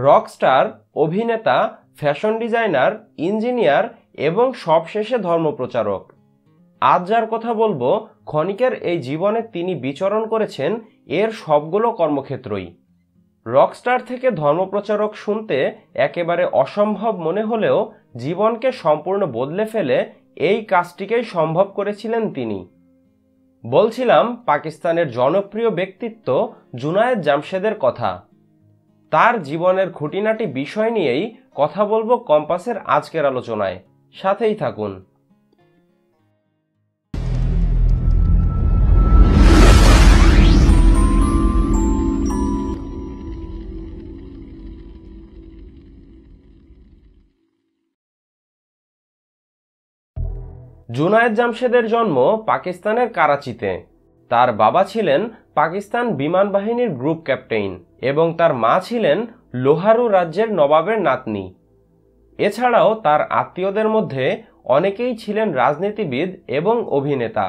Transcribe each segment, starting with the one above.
Rockstar, অভিনেতা, fashion designer, engineer এবং সবশেষে ধর্মপ্রচারক। আজ যার কথা বলবো, ক্ষণিকের এই জীবনে তিনি বিচরণ করেছেন এর সবগুলো কর্মক্ষেত্রই। রকস্টার থেকে ধর্মপ্রচারক শুনতে একেবারে অসম্ভব মনে হলেও জীবনকে সম্পূর্ণ বদলে ফেলে এই কাজটিকেই সম্ভব করেছিলেন তিনি। বলছিলাম পাকিস্তানের জনপ্রিয় ব্যক্তিত্ব জুনায়েদ জামশেদের কথা। তার জীবনের খুঁটিনাটি বিষয় নিয়েই কথা বলবো কম্পাসের আজকের আলোচনায়। সাথেই থাকুন। জুনায়েদ জামশেদের জন্ম পাকিস্তানের কারাচিতে। তার বাবা ছিলেন পাকিস্তান বিমান বাহিনীর গ্রুপ ক্যাপ্টেন এবং তার মা ছিলেন লোহারু রাজ্যের নবাবের নাতনি। এছাড়াও তার আত্মীয়দের মধ্যে অনেকেই ছিলেন রাজনীতিবিদ এবং অভিনেতা।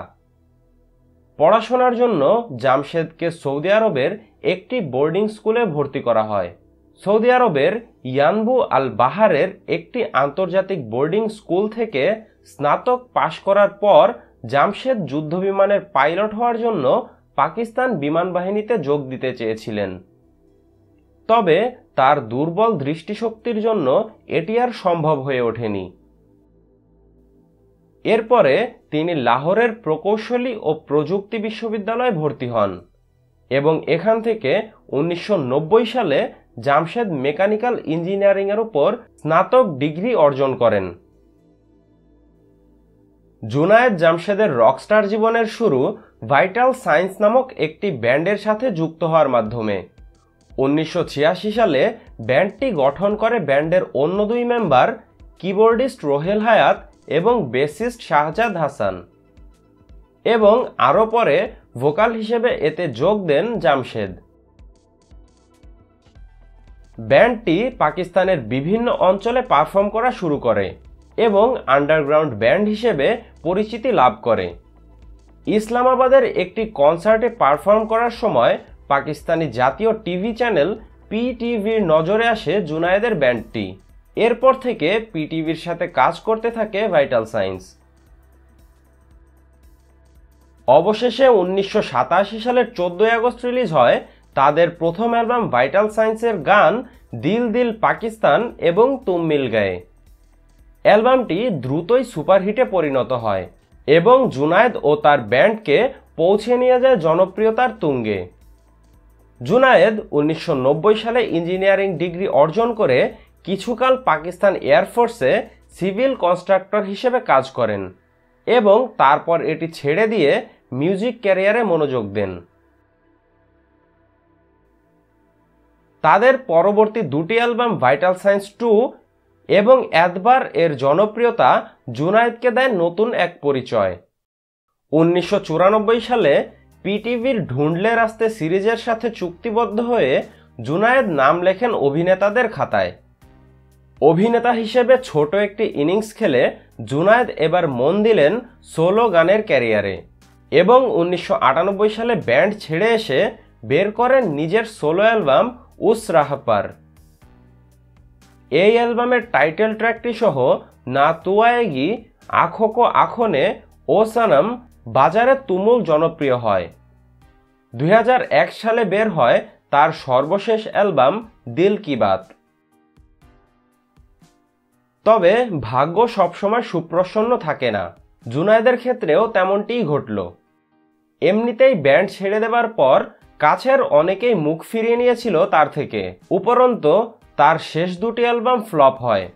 পড়াশোনার জন্য জামশেদকে সৌদি আরবের একটি বোর্ডিং স্কুলে ভর্তি করা হয়। সৌদি আরবের ইয়ানবু আল বাহারের একটি আন্তর্জাতিক বোর্ডিং স্কুল থেকে স্নাতক পাশ করার পর জামশেদ যুদ্ধবিমানের পাইলট হওয়ার জন্য পাকিস্তান বিমান বাহিনীতে যোগ দিতে চেয়েছিলেন। তবে তার দুর্বল দৃষ্টিশক্তির জন্য এটি আর সম্ভব হয়ে ওঠেনি। এরপরে তিনি লাহোরের প্রকৌশলী ও প্রযুক্তি বিশ্ববিদ্যালয়ে ভর্তি হন এবং এখান থেকে 1990 সালে জামশেদ মেকানিক্যাল ইঞ্জিনিয়ারিংয়ের উপর স্নাতক ডিগ্রি অর্জন করেন। জুনায়েদ জামশেদের রকস্টার জীবনের শুরু ভাইটাল সায়েন্স নামক একটি ব্যান্ডের সাথে যুক্ত হওয়ার মাধ্যমে। 1986 সালে ব্যান্ডটি গঠন করে ব্যান্ডের অন্য দুই মেম্বার, কিবোর্ডিস্ট রোহেল হায়াত এবং বেসিস্ট শাহজাদ হাসান, এবং আরও পরে ভোকাল হিসেবে এতে যোগ দেন জামশেদ। ব্যান্ডটি পাকিস্তানের বিভিন্ন অঞ্চলে পারফর্ম করা শুরু করে এবং আন্ডারগ্রাউন্ড ব্যান্ড হিসেবে পরিচিতি লাভ করে। ইসলামাবাদের একটি কনসার্টে পারফর্ম করার সময় পাকিস্তানি জাতীয় টিভি চ্যানেল পিটিভির নজরে আসে জুনায়েদের ব্যান্ডটি। এরপর থেকে পিটিভির সাথে কাজ করতে থাকে ভাইটাল সায়েন্স। অবশেষে 1987 সালের 14 আগস্ট রিলিজ হয় তাদের প্রথম অ্যালবাম ভাইটাল সায়েন্সের গান দিল দিল পাকিস্তান এবং তুম মিল গয়ে। অ্যালবামটি দ্রুতই সুপারহিটে পরিণত হয় এবং জুনায়েদ ও তার ব্যান্ডকে পৌঁছে নিয়ে যায় জনপ্রিয়তার তুঙ্গে। জুনায়েদ 1990 সালে ইঞ্জিনিয়ারিং ডিগ্রি অর্জন করে কিছুকাল পাকিস্তান এয়ারফোর্সে সিভিল কনস্ট্রাক্টর হিসেবে কাজ করেন এবং তারপর এটি ছেড়ে দিয়ে মিউজিক ক্যারিয়ারে মনোযোগ দেন। তাদের পরবর্তী দুটি অ্যালবাম ভাইটাল সায়েন্স 2 এবং এতবার এর জনপ্রিয়তা জুনায়েদকে দেয় নতুন এক পরিচয়। 1994 সালে পিটিভির ঢুন্ডলে রাস্তে সিরিজের সাথে চুক্তিবদ্ধ হয়ে জুনায়েদ নাম লেখেন অভিনেতাদের খাতায়। অভিনেতা হিসেবে ছোট একটি ইনিংস খেলে জুনায়েদ এবার মন দিলেন সোলো গানের ক্যারিয়ারে এবং 1998 সালে ব্যান্ড ছেড়ে এসে বের করেন নিজের সোলো অ্যালবাম উস রাহ পার। এই অ্যালবামের টাইটেল ট্র্যাকটি সহ না তু আয়েগি, আঁখো কো আঁখো নে ও সনম বাজারে তুমুল জনপ্রিয় হয়। 2001 সালে বের হয় তার সর্বশেষ অ্যালবাম দিল কি বাত। তবে ভাগ্য সবসময় সুপ্রসন্ন থাকে না, জুনায়েদের ক্ষেত্রেও তেমনটিই ঘটল। এমনিতেই ব্যান্ড ছেড়ে দেবার পর কাছের অনেকেই মুখ ফিরিয়ে নিয়েছিল তার থেকে। উপরন্তু তার শেষ দুটি অ্যালবাম ফ্লপ হয়।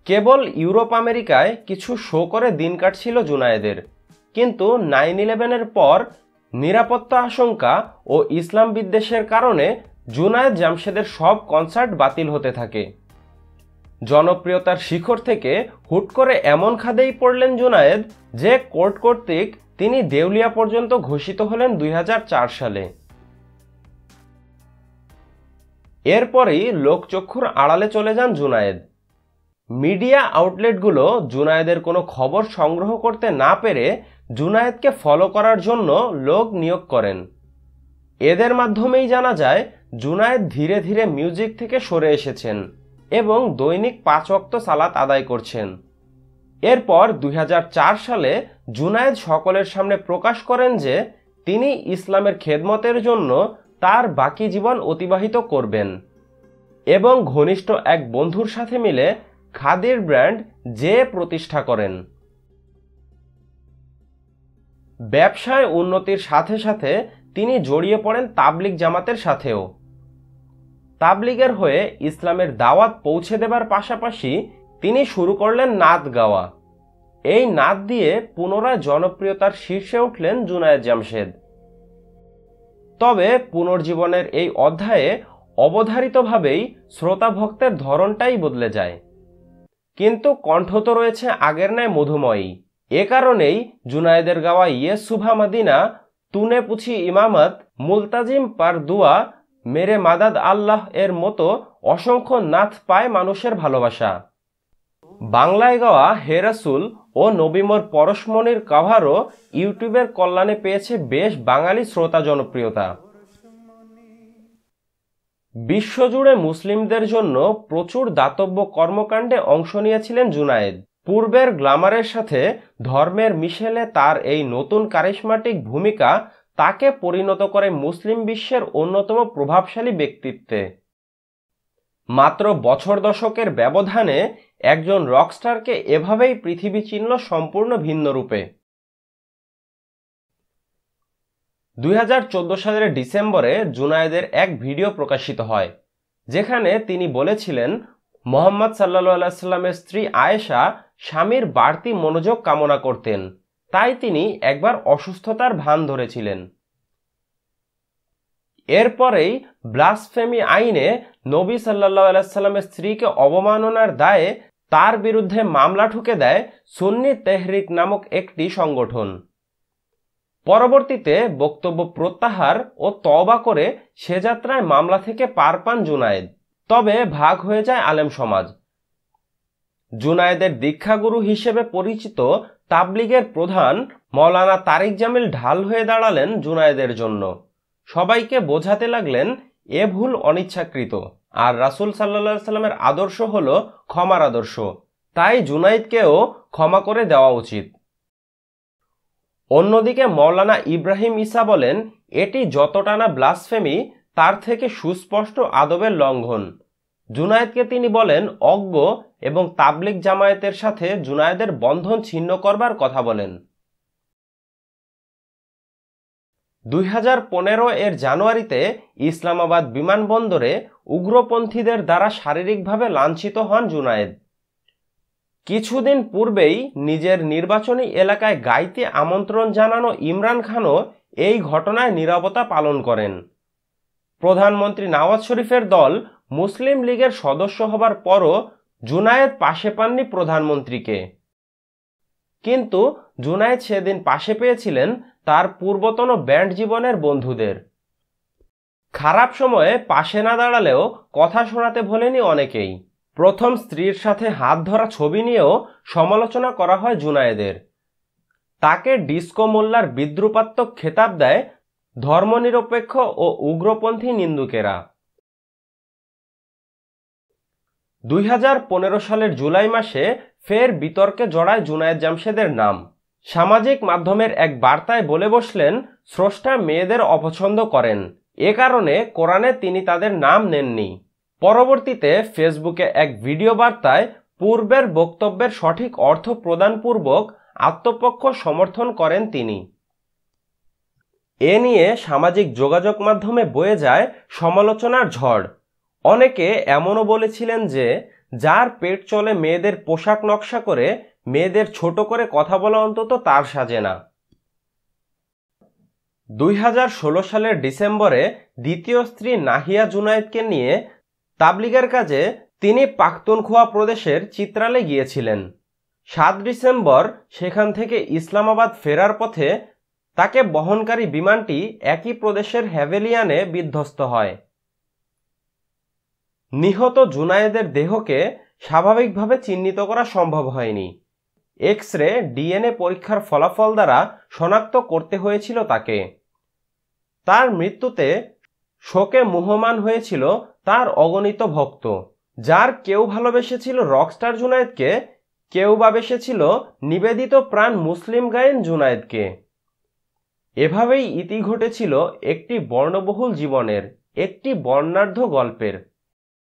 কেবল ইউরোপ আমেরিকায় কিছু শো করে দিন কাটছিল জুনায়েদের, কিন্তু 9/11-এর পর নিরাপত্তা আশঙ্কা ও ইসলাম বিদ্বেষের কারণে জুনায়েদ জামশেদের সব কনসার্ট বাতিল হতে থাকে। জনপ্রিয়তার শিখর থেকে হুট করে এমন খাদেই পড়লেন জুনায়েদ যে কোর্ট কর্তৃক তিনি দেউলিয়া পর্যন্ত ঘোষিত হলেন 2004 সালে। এরপরই লোকচক্ষুর আড়ালে চলে যান জুনায়েদ। মিডিয়া আউটলেটগুলো জুনায়েদের কোনো খবর সংগ্রহ করতে না পেরে জুনায়েদকে ফলো করার জন্য লোক নিয়োগ করেন। এদের মাধ্যমেই জানা যায় জুনায়েদ ধীরে ধীরে মিউজিক থেকে সরে এসেছেন এবং দৈনিক 5 ওয়াক্ত সালাত আদায় করছেন। এরপর 2004 সালে জুনায়েদ সকলের সামনে প্রকাশ করেন যে তিনি ইসলামের খেদমতের জন্য তার বাকি জীবন অতিবাহিত করবেন এবং ঘনিষ্ঠ এক বন্ধুর সাথে মিলে খাদির ব্র্যান্ড জে প্রতিষ্ঠা করেন। ব্যবসায় উন্নতির সাথে সাথে তিনি জড়িয়ে পড়েন তাবলিগ জামাতের সাথেও। তাবলিগের হয়ে ইসলামের দাওয়াত পৌঁছে দেবার পাশাপাশি তিনি শুরু করলেন নাত গাওয়া। এই নাত দিয়ে পুনরায় জনপ্রিয়তার শীর্ষে উঠলেন জুনায়েদ জামশেদ। তবে পুনর্জীবনের এই অধ্যায়ে অবধারিতভাবেই শ্রোতা ভক্তের ধরনটাই বদলে যায়, কিন্তু কণ্ঠ তো রয়েছে আগের ন্যায় মধুময়ী। এ কারণেই জুনায়েদের গাওয়া ইয়ে সুভা মদিনা, তুনে পুছি ইমামত, মুলতাজিম পার দুয়া, মেরে মাদাদ আল্লাহ এর মতো অসংখ্য নাথ পায় মানুষের ভালোবাসা। বাংলায় গাওয়া হে রাসূল ও নবীমোর পরশমণির কাভারও ইউটিউবের কল্যাণে পেয়েছে বেশ বাঙালি শ্রোতা জনপ্রিয়তা। বিশ্বজুড়ে মুসলিমদের জন্য প্রচুর দাতব্য কর্মকাণ্ডে অংশ নিয়েছিলেন জুনায়েদ। পূর্বের গ্ল্যামারের সাথে ধর্মের মিশেলে তার এই নতুন কারিশমাটিক ভূমিকা তাকে পরিণত করে মুসলিম বিশ্বের অন্যতম প্রভাবশালী ব্যক্তিত্বে। মাত্র বছর দশকের ব্যবধানে একজন রকস্টারকে এভাবেই পৃথিবী চিনল সম্পূর্ণ ভিন্ন রূপে। 2014 সালের ডিসেম্বরে জুনায়েদের এক ভিডিও প্রকাশিত হয়, যেখানে তিনি বলেছিলেন মুহাম্মদ সাল্লাল্লাহু আলাইহি ওয়াসাল্লামের স্ত্রী আয়েশা স্বামীর বাড়তি মনোযোগ কামনা করতেন, তাই তিনি একবার অসুস্থতার ভান ধরেছিলেন। এরপরেই ব্লাসফেমি আইনে নবী সাল্লাল্লাহু আলাইহি ওয়াসাল্লামের স্ত্রীকে অবমাননার দায়ে তার বিরুদ্ধে মামলা ঠুকে দেয় সুন্নি তেহরিক নামক একটি সংগঠন। পরবর্তীতে বক্তব্য প্রত্যাহার ও তওবা করে সে যাত্রায় মামলা থেকে পার পান জুনায়েদ। তবে ভাগ হয়ে যায় আলেম সমাজ। জুনায়েদের দীক্ষাগুরু হিসেবে পরিচিত তাবলিগের প্রধান মাওলানা তারিক জামিল ঢাল হয়ে দাঁড়ালেন জুনায়েদের জন্য। সবাইকে বোঝাতে লাগলেন এ ভুল অনিচ্ছাকৃত, আর রাসূল সাল্লাল্লাহু আলাইহি ওয়াসাল্লামের আদর্শ হলো ক্ষমার আদর্শ, তাই জুনায়েদকেও ক্ষমা করে দেওয়া উচিত। অন্যদিকে মাওলানা ইব্রাহিম ঈসা বলেন এটি যতটা না ব্লাসফেমি, তার থেকে সুস্পষ্ট আদবের লঙ্ঘন। জুনায়েদকে তিনি বলেন অজ্ঞ এবং তাবলিগ জামায়াতের সাথে জুনায়েদের বন্ধন ছিন্ন করবার কথা বলেন। 2015 এর জানুয়ারিতে ইসলামাবাদ বিমানবন্দরে উগ্রপন্থীদের দ্বারা শারীরিকভাবে লাঞ্ছিত হন জুনায়েদ। কিছুদিন পূর্বেই নিজের নির্বাচনী এলাকায় গাইতে আমন্ত্রণ জানানো ইমরান খানও এই ঘটনায় নীরবতা পালন করেন। প্রধানমন্ত্রী নওয়াজ শরীফের দল মুসলিম লীগের সদস্য হবার পরও জুনায়েদ পাশে পাননি প্রধানমন্ত্রীকে, কিন্তু জুনায়েদ সেদিন পাশে পেয়েছিলেন তার পূর্বতন ব্যান্ড জীবনের বন্ধুদের। খারাপ সময়ে পাশে না দাঁড়ালেও কথা শোনাতে ভোলেনি অনেকেই। প্রথম স্ত্রীর সাথে হাত ধরা ছবি নিয়েও সমালোচনা করা হয় জুনায়েদের। তাকে ডিস্কো মোল্লার বিদ্রুপাত্মক খেতাব দেয় ধর্মনিরপেক্ষ ও উগ্রপন্থী নিন্দুকেরা। 2015 সালের জুলাই মাসে ফের বিতর্কে জড়ায় জুনায়েদ জামশেদের নাম। সামাজিক মাধ্যমের এক বার্তায় বলে বসলেন স্রষ্টা মেয়েদের অপছন্দ করেন, এ কারণে কোরআনে তিনি তাদের নাম নেননি। পরবর্তীতে ফেসবুকে এক ভিডিও বার্তায় পূর্বের বক্তব্যের সঠিক অর্থ প্রদানপূর্বক আত্মপক্ষ সমর্থন করেন তিনি। এ নিয়ে সামাজিক যোগাযোগ মাধ্যমে বয়ে যায় সমালোচনার ঝড়। অনেকে এমনও বলেছিলেন যে যার পেট চলে মেয়েদের পোশাক নকশা করে, মেয়েদের ছোট করে কথা বলা অন্তত তার সাজে না। 2016 সালের ডিসেম্বরে দ্বিতীয় স্ত্রী নাহিয়া জুনায়েদকে নিয়ে তাবলিগের কাজে তিনি পাখতুনখোয়া প্রদেশের চিত্রালে গিয়েছিলেন। 7 ডিসেম্বর সেখান থেকে ইসলামাবাদ ফেরার পথে তাকে বহনকারী বিমানটি একই প্রদেশের হ্যাভেলিয়ানে বিধ্বস্ত হয়। নিহত জুনায়েদের দেহকে স্বাভাবিকভাবে চিহ্নিত করা সম্ভব হয়নি। এক্স-রে, ডিএনএ পরীক্ষার ফলাফল দ্বারা শনাক্ত করতে হয়েছিল তাকে। তার মৃত্যুতে শোকে মুহ্যমান হয়েছিল তার অগণিত ভক্ত, যার কেউ ভালোবেসেছিল রকস্টার জুনায়েদকে, কেউ বা বেসেছিল নিবেদিত প্রাণ মুসলিম গায়েন জুনায়েদকে। এভাবেই ইতি ঘটেছিল একটি বর্ণবহুল জীবনের, একটি বর্ণাঢ্য গল্পের।